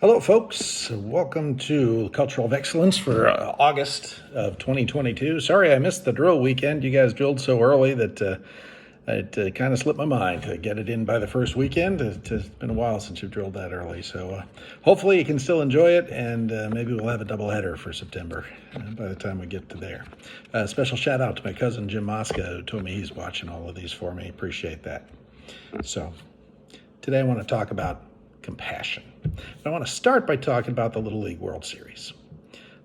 Hello, folks. Welcome to Cultural of Excellence for August of 2022. Sorry I missed the drill weekend. You guys drilled so early that it kind of slipped my mind to get it in by the first weekend. It's been a while since you've drilled that early. So hopefully you can still enjoy it, and maybe we'll have a doubleheader for September by the time we get to there. Special shout out to my cousin Jim Mosca, who told me he's watching all of these for me. Appreciate that. So today I want to talk about compassion. But I want to start by talking about the Little League World Series.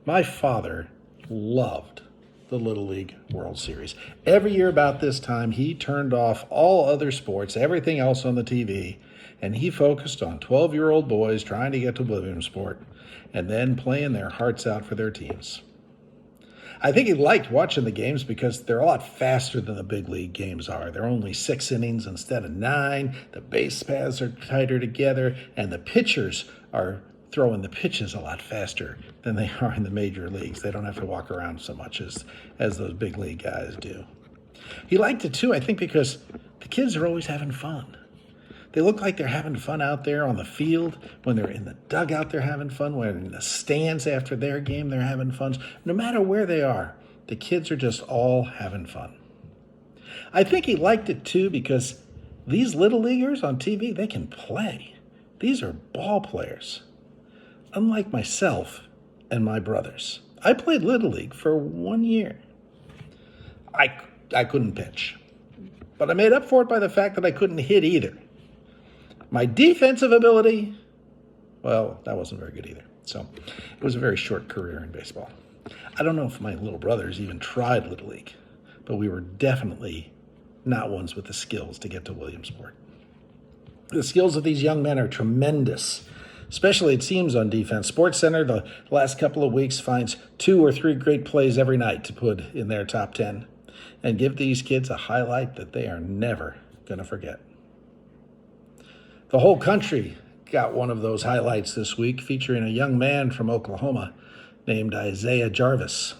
My father loved the Little League World Series. Every year about this time, he turned off all other sports, everything else on the TV, and he focused on 12-year-old boys trying to get to Williamsport and then playing their hearts out for their teams. I think he liked watching the games because they're a lot faster than the big league games are. They're only 6 innings instead of 9. The base paths are tighter together, and the pitchers are throwing the pitches a lot faster than they are in the major leagues. They don't have to walk around so much as those big league guys do. He liked it too, I think, because the kids are always having fun. They look like they're having fun out there on the field. When they're in the dugout, they're having fun. When they're in the stands after their game, they're having fun. No matter where they are, the kids are just all having fun. I think he liked it too because these little leaguers on TV, they can play. These are ball players. Unlike myself and my brothers. I played Little League for 1 year. I couldn't pitch. But I made up for it by the fact that I couldn't hit either. My defensive ability, well, that wasn't very good either. So it was a very short career in baseball. I don't know if my little brothers even tried Little League, but we were definitely not ones with the skills to get to Williamsport. The skills of these young men are tremendous, especially it seems on defense. SportsCenter the last couple of weeks finds 2 or 3 great plays every night to put in their top 10 and give these kids a highlight that they are never going to forget. The whole country got one of those highlights this week, featuring a young man from Oklahoma named Isaiah Jarvis.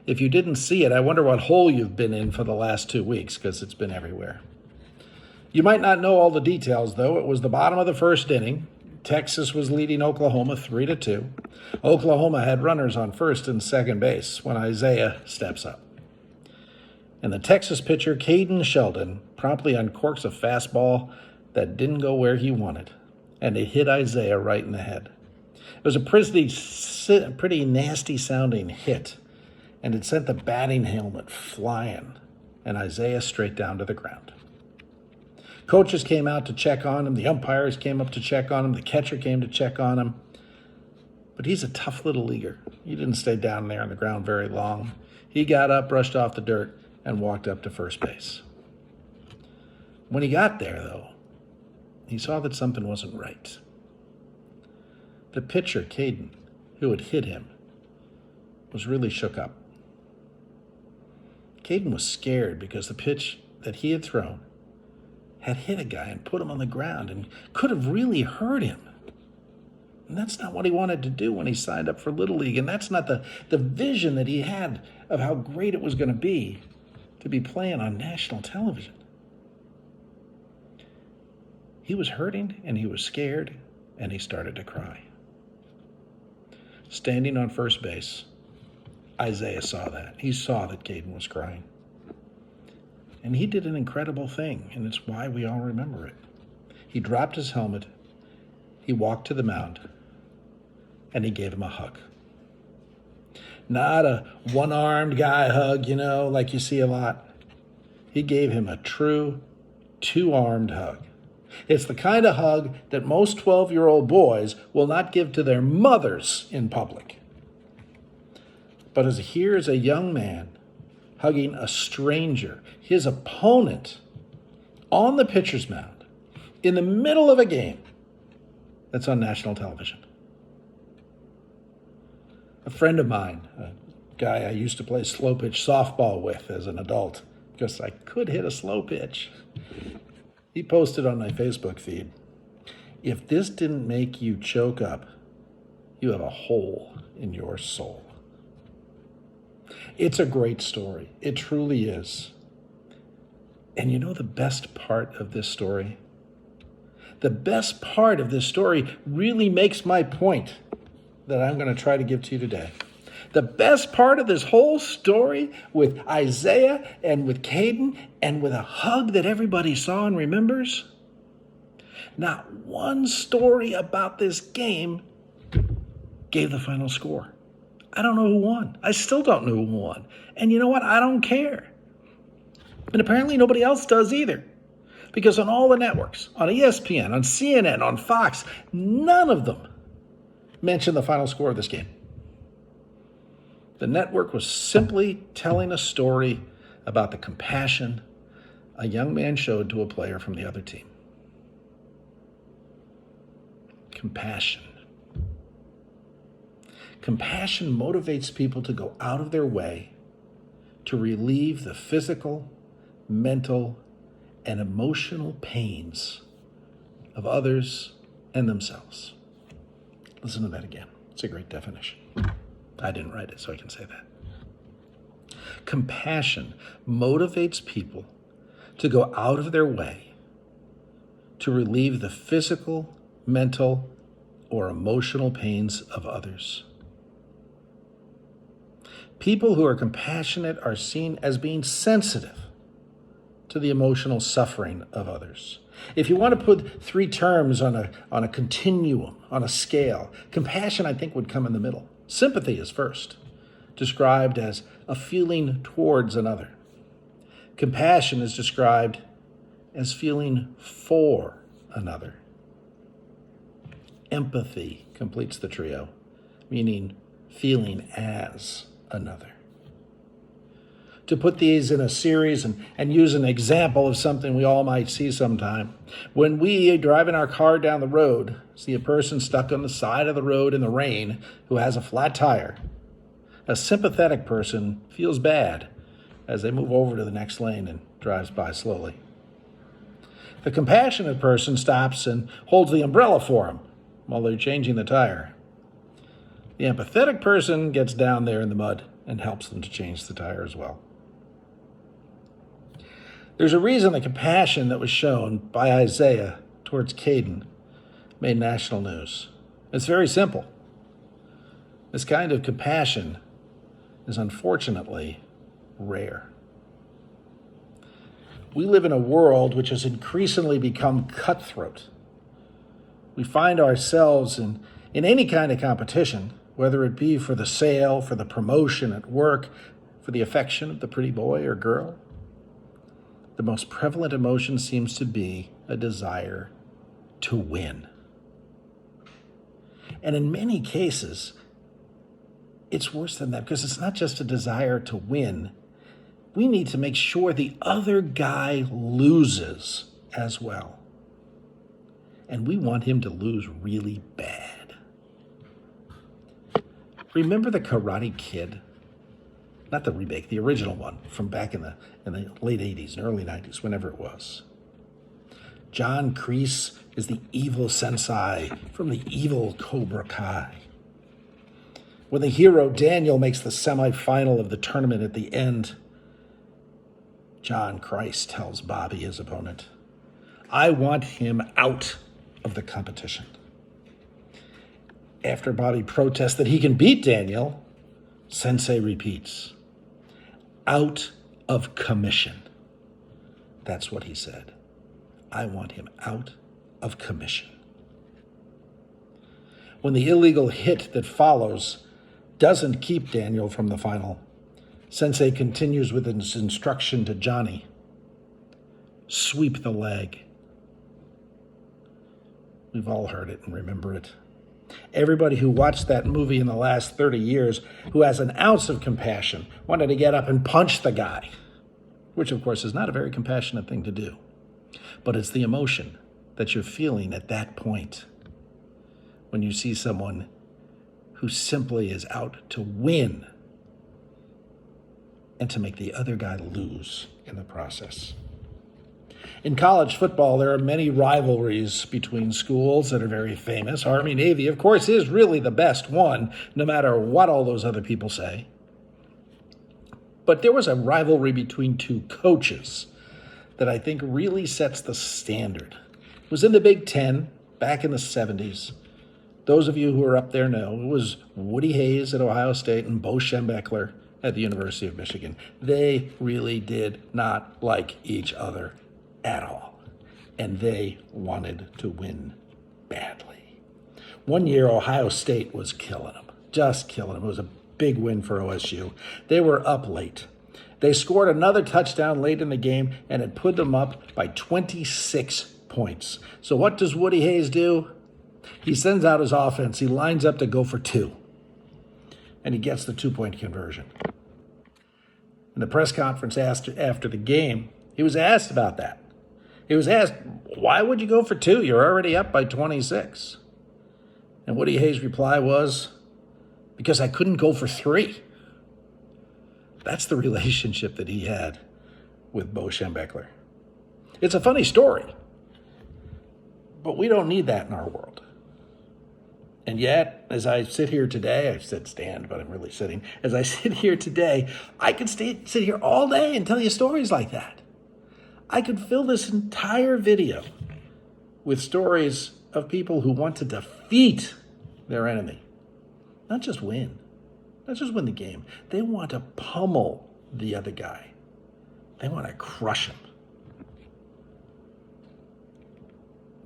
If you didn't see it, I wonder what hole you've been in for the last 2 weeks, because it's been everywhere. You might not know all the details, though. It was the bottom of the first inning. Texas was leading Oklahoma 3-2. Oklahoma had runners on first and second base when Isaiah steps up. And the Texas pitcher, Caden Sheldon, promptly uncorks a fastball that didn't go where he wanted, and it hit Isaiah right in the head. It was a pretty nasty-sounding hit, and it sent the batting helmet flying, and Isaiah straight down to the ground. Coaches came out to check on him. The umpires came up to check on him. The catcher came to check on him. But he's a tough little leaguer. He didn't stay down there on the ground very long. He got up, brushed off the dirt, and walked up to first base. When he got there, though, he saw that something wasn't right. The pitcher, Caden, who had hit him, was really shook up. Caden was scared because the pitch that he had thrown had hit a guy and put him on the ground and could have really hurt him. And that's not what he wanted to do when he signed up for Little League, and that's not the vision that he had of how great it was going to be playing on national television. He was hurting, and he was scared, and he started to cry. Standing on first base, Isaiah saw that. He saw that Caden was crying. And he did an incredible thing, and it's why we all remember it. He dropped his helmet, he walked to the mound, and he gave him a hug. Not a one-armed guy hug, like you see a lot. He gave him a true two-armed hug. It's the kind of hug that most 12-year-old boys will not give to their mothers in public. But here's a young man hugging a stranger, his opponent, on the pitcher's mound, in the middle of a game that's on national television. A friend of mine, a guy I used to play slow pitch softball with as an adult, because I could hit a slow pitch, he posted on my Facebook feed, "If this didn't make you choke up, you have a hole in your soul." It's a great story. It truly is. And you know the best part of this story? The best part of this story really makes my point that I'm going to try to give to you today. The best part of this whole story with Isaiah and with Caden and with a hug that everybody saw and remembers, not one story about this game gave the final score. I don't know who won. I still don't know who won. And you know what? I don't care. And apparently nobody else does either. Because on all the networks, on ESPN, on CNN, on Fox, none of them mentioned the final score of this game. The network was simply telling a story about the compassion a young man showed to a player from the other team. Compassion. Compassion motivates people to go out of their way to relieve the physical, mental, and emotional pains of others and themselves. Listen to that again. It's a great definition. I didn't write it, so I can say that. Compassion motivates people to go out of their way to relieve the physical, mental, or emotional pains of others. People who are compassionate are seen as being sensitive to the emotional suffering of others. If you want to put three terms on a continuum, on a scale, compassion, I think, would come in the middle. Sympathy is first, described as a feeling towards another. Compassion is described as feeling for another. Empathy completes the trio, meaning feeling as another. To put these in a series and use an example of something we all might see sometime, when we, driving our car down the road, see a person stuck on the side of the road in the rain who has a flat tire, a sympathetic person feels bad as they move over to the next lane and drives by slowly. The compassionate person stops and holds the umbrella for him while they're changing the tire. The empathetic person gets down there in the mud and helps them to change the tire as well. There's a reason the compassion that was shown by Isaiah towards Caden made national news. It's very simple. This kind of compassion is unfortunately rare. We live in a world which has increasingly become cutthroat. We find ourselves in any kind of competition, whether it be for the sale, for the promotion at work, for the affection of the pretty boy or girl. The most prevalent emotion seems to be a desire to win. And in many cases, it's worse than that because it's not just a desire to win. We need to make sure the other guy loses as well. And we want him to lose really bad. Remember the Karate Kid? Not the remake, the original one from back in the late 80s and early 90s, whenever it was. John Kreese is the evil sensei from the evil Cobra Kai. When the hero Daniel makes the semifinal of the tournament at the end, John Kreese tells Bobby, his opponent, "I want him out of the competition." After Bobby protests that he can beat Daniel, Sensei repeats, "Out of commission." That's what he said. I want him out of commission. When the illegal hit that follows doesn't keep Daniel from the final, Sensei continues with his instruction to Johnny. Sweep the leg. We've all heard it and remember it. Everybody who watched that movie in the last 30 years who has an ounce of compassion wanted to get up and punch the guy, which of course is not a very compassionate thing to do. But it's the emotion that you're feeling at that point when you see someone who simply is out to win and to make the other guy lose in the process. In college football, there are many rivalries between schools that are very famous. Army-Navy, of course, is really the best one, no matter what all those other people say. But there was a rivalry between two coaches that I think really sets the standard was in the Big Ten back in the 70s. Those of you who are up there know it was Woody Hayes at Ohio State and Bo Schembechler at the University of Michigan. They really did not like each other at all, and they wanted to win badly. One year, Ohio State was killing them, just killing them. It was a big win for OSU. They were up late. They scored another touchdown late in the game, and it put them up by 26 points. So what does Woody Hayes do? He sends out his offense. He lines up to go for two, and he gets the 2-point conversion. In the press conference after the game, he was asked about that. He was asked, why would you go for two? You're already up by 26. And Woody Hayes' reply was, because I couldn't go for three. That's the relationship that he had with Bo Schembechler. It's a funny story, but we don't need that in our world. And yet, as I sit here today, I said stand, but I'm really sitting. As I sit here today, I could sit here all day and tell you stories like that. I could fill this entire video with stories of people who want to defeat their enemy. Not just win. Not just win the game. They want to pummel the other guy. They want to crush him.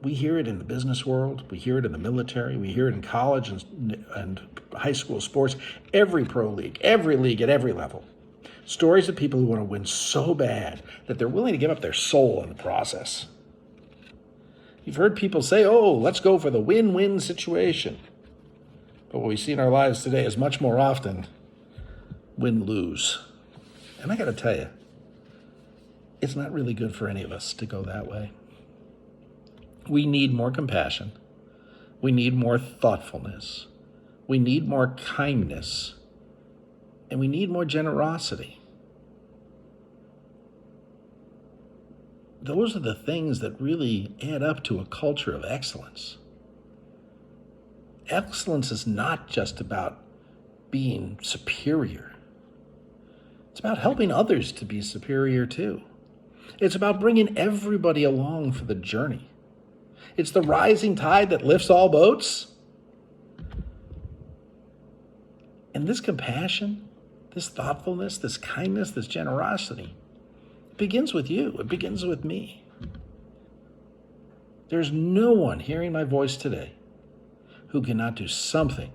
We hear it in the business world. We hear it in the military. We hear it in college and high school sports. Every pro league at every level. Stories of people who want to win so bad that they're willing to give up their soul in the process. You've heard people say, oh, let's go for the win-win situation. But what we see in our lives today is much more often win-lose. And I got to tell you, it's not really good for any of us to go that way. We need more compassion. We need more thoughtfulness. We need more kindness. And we need more generosity. Those are the things that really add up to a culture of excellence. Excellence is not just about being superior. It's about helping others to be superior too. It's about bringing everybody along for the journey. It's the rising tide that lifts all boats. And this compassion, this thoughtfulness, this kindness, this generosity, it begins with you. It begins with me. There's no one hearing my voice today who cannot do something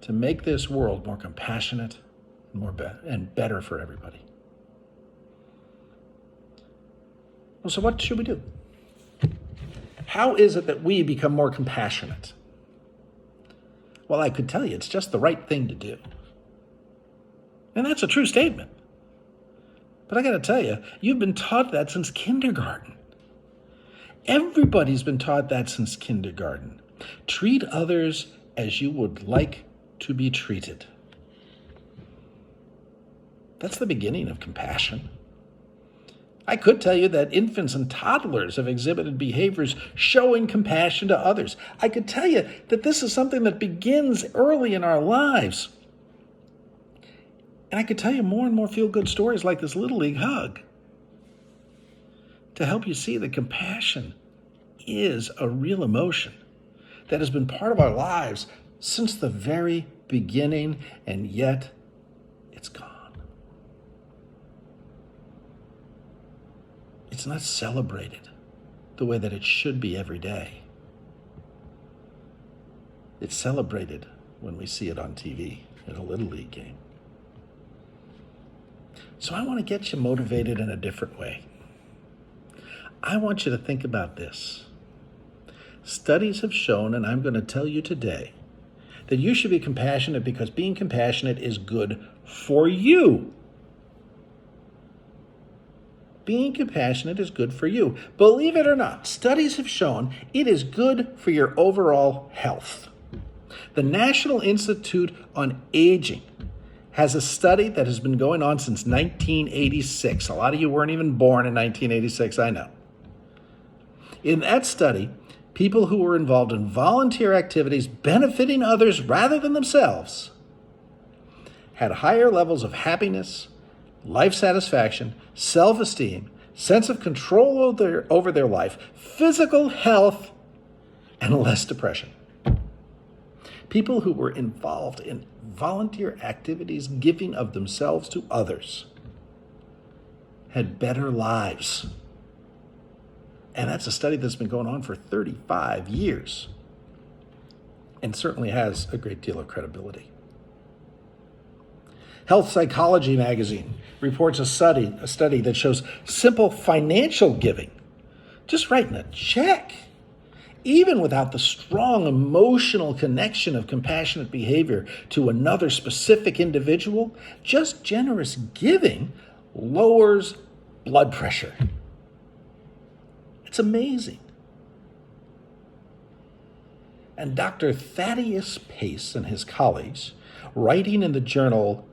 to make this world more compassionate and better for everybody. Well, so what should we do? How is it that we become more compassionate? Well, I could tell you it's just the right thing to do. And that's a true statement. But I got to tell you, you've been taught that since kindergarten. Everybody's been taught that since kindergarten. Treat others as you would like to be treated. That's the beginning of compassion. I could tell you that infants and toddlers have exhibited behaviors showing compassion to others. I could tell you that this is something that begins early in our lives. And I could tell you more and more feel-good stories like this Little League hug to help you see that compassion is a real emotion that has been part of our lives since the very beginning, and yet it's gone. It's not celebrated the way that it should be every day. It's celebrated when we see it on TV in a Little League game. So I want to get you motivated in a different way. I want you to think about this. Studies have shown, and I'm going to tell you today, that you should be compassionate because being compassionate is good for you. Being compassionate is good for you. Believe it or not, studies have shown it is good for your overall health. The National Institute on Aging has a study that has been going on since 1986. A lot of you weren't even born in 1986, I know. In that study, people who were involved in volunteer activities benefiting others rather than themselves had higher levels of happiness, life satisfaction, self-esteem, sense of control over their life, physical health, and less depression. People who were involved in volunteer activities, giving of themselves to others, had better lives. And that's a study that's been going on for 35 years and certainly has a great deal of credibility. Health Psychology magazine reports a study that shows simple financial giving, just writing a check, even without the strong emotional connection of compassionate behavior to another specific individual, just generous giving lowers blood pressure. It's amazing. And Dr. Thaddeus Pace and his colleagues, writing in the journal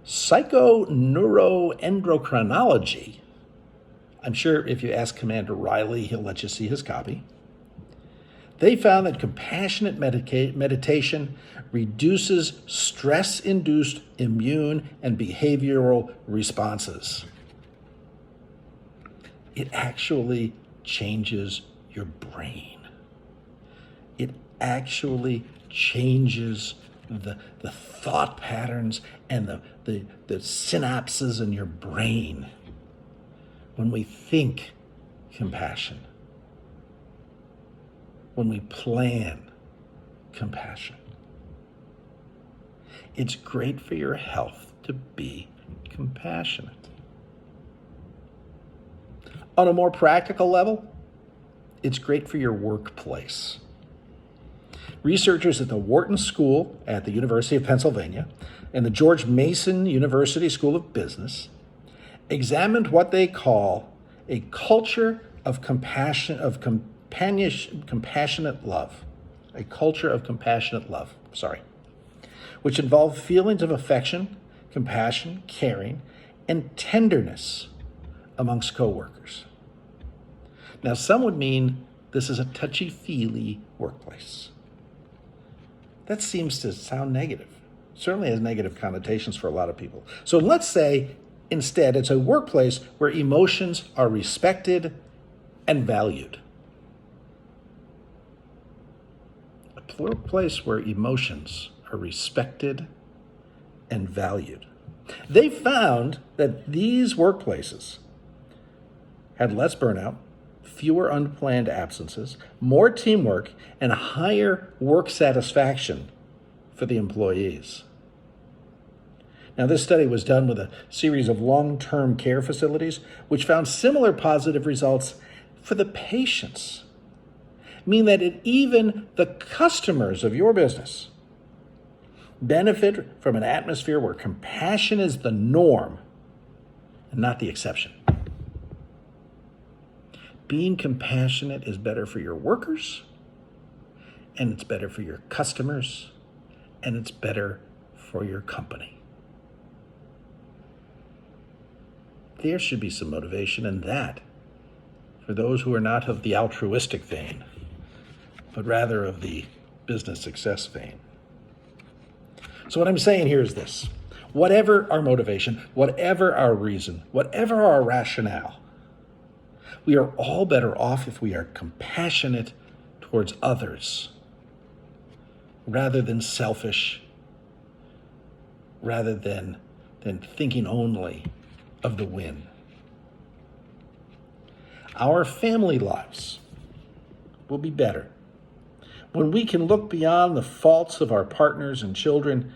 Psychoneuroendocrinology, I'm sure if you ask Commander Riley, he'll let you see his copy. They found that compassionate meditation reduces stress-induced immune and behavioral responses. It actually changes your brain. It actually changes the thought patterns and the synapses in your brain when we think compassion, when we plan compassion. It's great for your health to be compassionate. On a more practical level, it's great for your workplace. Researchers at the Wharton School at the University of Pennsylvania and the George Mason University School of Business examined what they call a culture of compassionate love, which involved feelings of affection, compassion, caring, and tenderness amongst coworkers. Now, some would mean this is a touchy-feely workplace. That seems to sound negative. Certainly has negative connotations for a lot of people. So let's say instead it's a workplace where emotions are respected and valued. A workplace where emotions are respected and valued. They found that these workplaces had less burnout, fewer unplanned absences, more teamwork, and higher work satisfaction for the employees. Now, this study was done with a series of long-term care facilities, which found similar positive results for the patients, meaning that even the customers of your business benefit from an atmosphere where compassion is the norm and not the exception. Being compassionate is better for your workers, and it's better for your customers, and it's better for your company. There should be some motivation in that for those who are not of the altruistic vein, but rather of the business success vein. So what I'm saying here is this: whatever our motivation, whatever our reason, whatever our rationale, we are all better off if we are compassionate towards others rather than selfish, rather than thinking only of the win. Our family lives will be better when we can look beyond the faults of our partners and children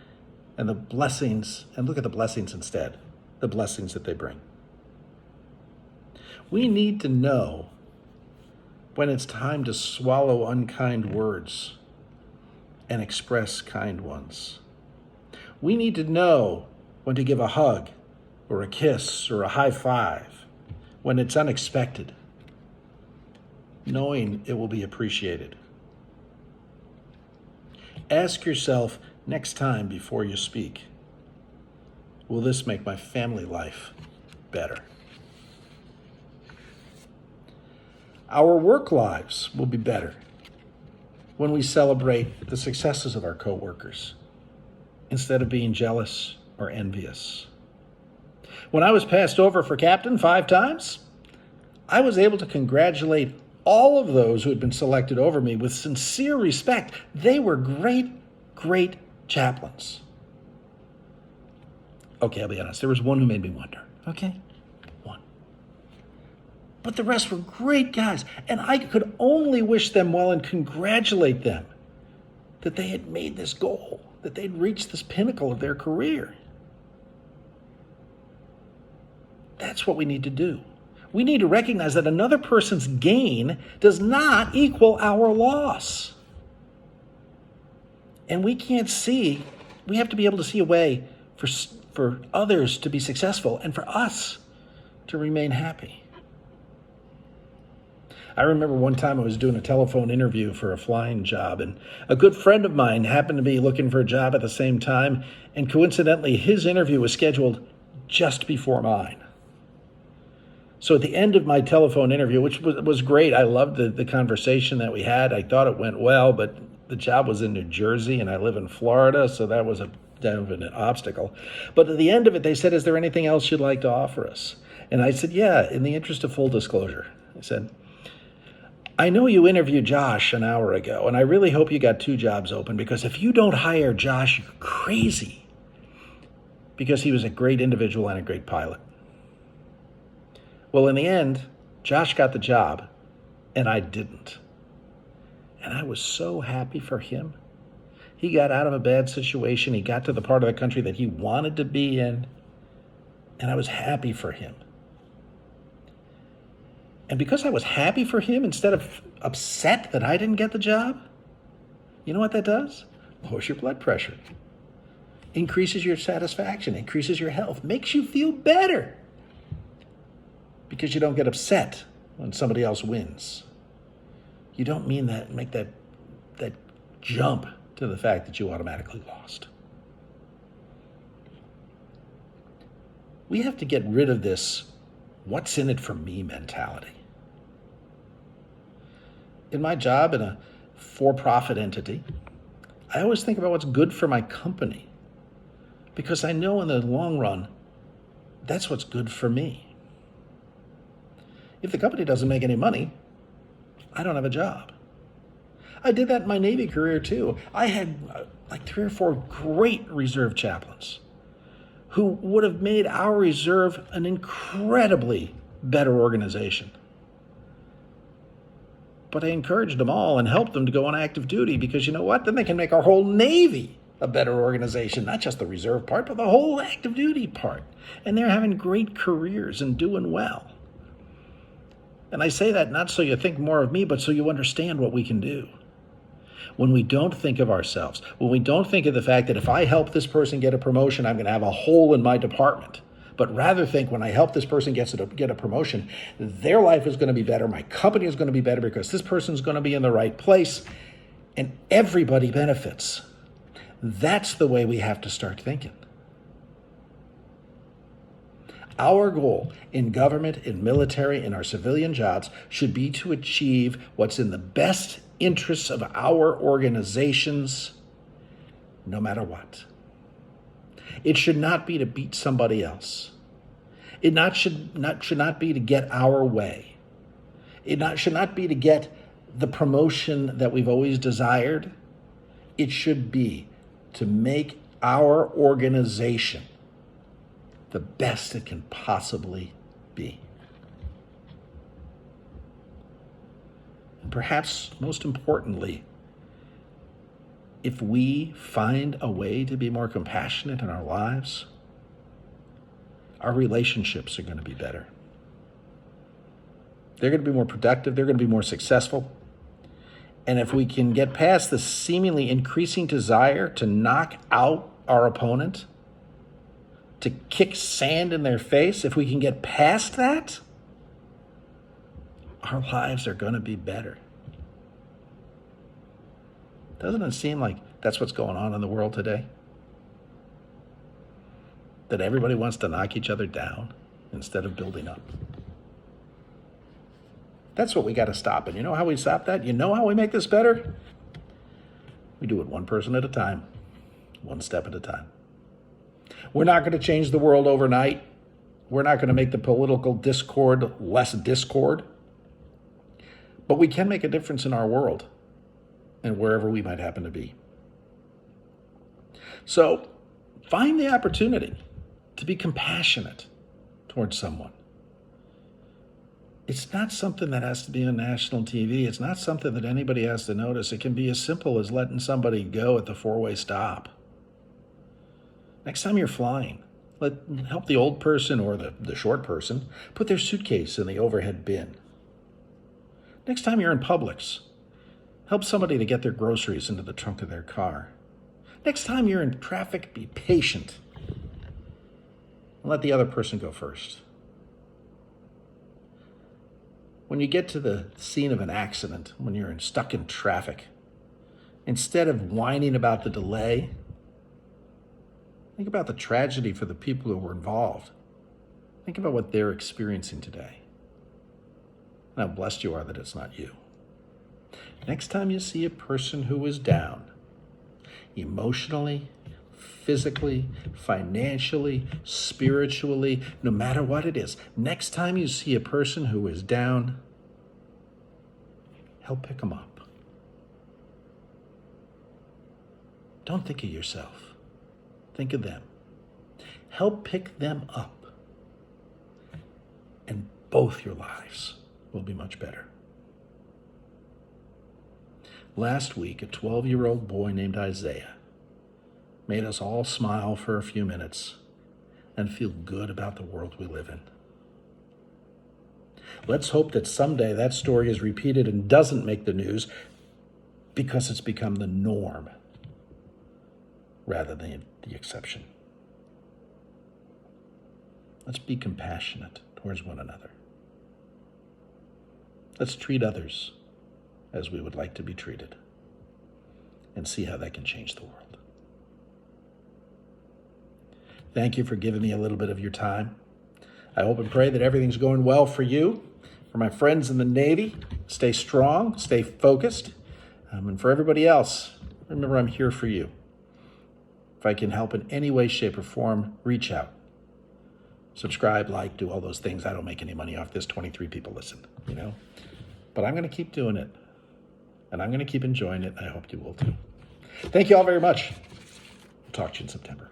and the blessings, and look at the blessings instead, the blessings that they bring. We need to know when it's time to swallow unkind words and express kind ones. We need to know when to give a hug or a kiss or a high five when it's unexpected, knowing it will be appreciated. Ask yourself next time before you speak, will this make my family life better? Our work lives will be better when we celebrate the successes of our coworkers instead of being jealous or envious. When I was passed over for captain 5 times, I was able to congratulate all of those who had been selected over me with sincere respect. They were great, great chaplains. Okay, I'll be honest. There was one who made me wonder. Okay? One. But the rest were great guys, and I could only wish them well and congratulate them that they had made this goal, that they'd reached this pinnacle of their career. That's what we need to do. We need to recognize that another person's gain does not equal our loss. And we have to be able to see a way for others to be successful and for us to remain happy. I remember one time I was doing a telephone interview for a flying job, and a good friend of mine happened to be looking for a job at the same time, and coincidentally, his interview was scheduled just before mine. So at the end of my telephone interview, which was great, I loved the conversation that we had. I thought it went well, but the job was in New Jersey, and I live in Florida, so that was a definite obstacle. But at the end of it, they said, "Is there anything else you'd like to offer us?" And I said, "Yeah, in the interest of full disclosure." I said, "I know you interviewed Josh an hour ago, and I really hope you got 2 jobs open, because if you don't hire Josh, you're crazy." Because he was a great individual and a great pilot. Well, in the end, Josh got the job, and I didn't. And I was so happy for him. He got out of a bad situation. He got to the part of the country that he wanted to be in, and I was happy for him. And because I was happy for him instead of upset that I didn't get the job, you know what that does? Lowers your blood pressure, increases your satisfaction, increases your health, makes you feel better. Because you don't get upset when somebody else wins. You don't make that jump to the fact that you automatically lost. We have to get rid of this "what's in it for me" mentality. In my job in a for-profit entity, I always think about what's good for my company, because I know in the long run, that's what's good for me. If the company doesn't make any money, I don't have a job. I did that in my Navy career too. I had like 3 or 4 great reserve chaplains who would have made our reserve an incredibly better organization. But I encouraged them all and helped them to go on active duty, because you know what? Then they can make our whole Navy a better organization, not just the reserve part, but the whole active duty part. And they're having great careers and doing well. And I say that not so you think more of me, but so you understand what we can do. When we don't think of ourselves, when we don't think of the fact that if I help this person get a promotion, I'm going to have a hole in my department, but rather think when I help this person get a promotion, their life is going to be better, my company is going to be better, because this person's going to be in the right place, and everybody benefits. That's the way we have to start thinking. Our goal in government, in military, in our civilian jobs should be to achieve what's in the best interests of our organizations, no matter what. It should not be to beat somebody else. It should not be to get our way. It should not be to get the promotion that we've always desired. It should be to make our organization the best it can possibly be. And perhaps most importantly, if we find a way to be more compassionate in our lives, our relationships are going to be better. They're going to be more productive. They're going to be more successful. And if we can get past the seemingly increasing desire to knock out our opponent, to kick sand in their face, if we can get past that, our lives are going to be better. Doesn't it seem like that's what's going on in the world today? That everybody wants to knock each other down instead of building up. That's what we got to stop. And you know how we stop that? You know how we make this better? We do it one person at a time, one step at a time. We're not going to change the world overnight. We're not going to make the political discord less discord, but we can make a difference in our world and wherever we might happen to be. So find the opportunity to be compassionate towards someone. It's not something that has to be on national TV. It's not something that anybody has to notice. It can be as simple as letting somebody go at the four-way stop. Next time you're flying, help the old person or the short person put their suitcase in the overhead bin. Next time you're in Publix, help somebody to get their groceries into the trunk of their car. Next time you're in traffic, be patient and let the other person go first. When you get to the scene of an accident, when you're stuck in traffic, instead of whining about the delay, think about the tragedy for the people who were involved. Think about what they're experiencing today. And how blessed you are that it's not you. Next time you see a person who is down, emotionally, physically, financially, spiritually, no matter what it is, next time you see a person who is down, help pick them up. Don't think of yourself. Think of them. Help pick them up. And both your lives will be much better. Last week, a 12-year-old boy named Isaiah made us all smile for a few minutes and feel good about the world we live in. Let's hope that someday that story is repeated and doesn't make the news because it's become the norm rather than the exception. Let's be compassionate towards one another. Let's treat others as we would like to be treated and see how that can change the world. Thank you for giving me a little bit of your time. I hope and pray that everything's going well for you. For my friends in the Navy, stay strong, stay focused. And for everybody else, remember I'm here for you. If I can help in any way, shape, or form, reach out. Subscribe, like, do all those things. I don't make any money off this. 23 people listen, But I'm going to keep doing it. And I'm going to keep enjoying it. I hope you will too. Thank you all very much. We'll talk to you in September.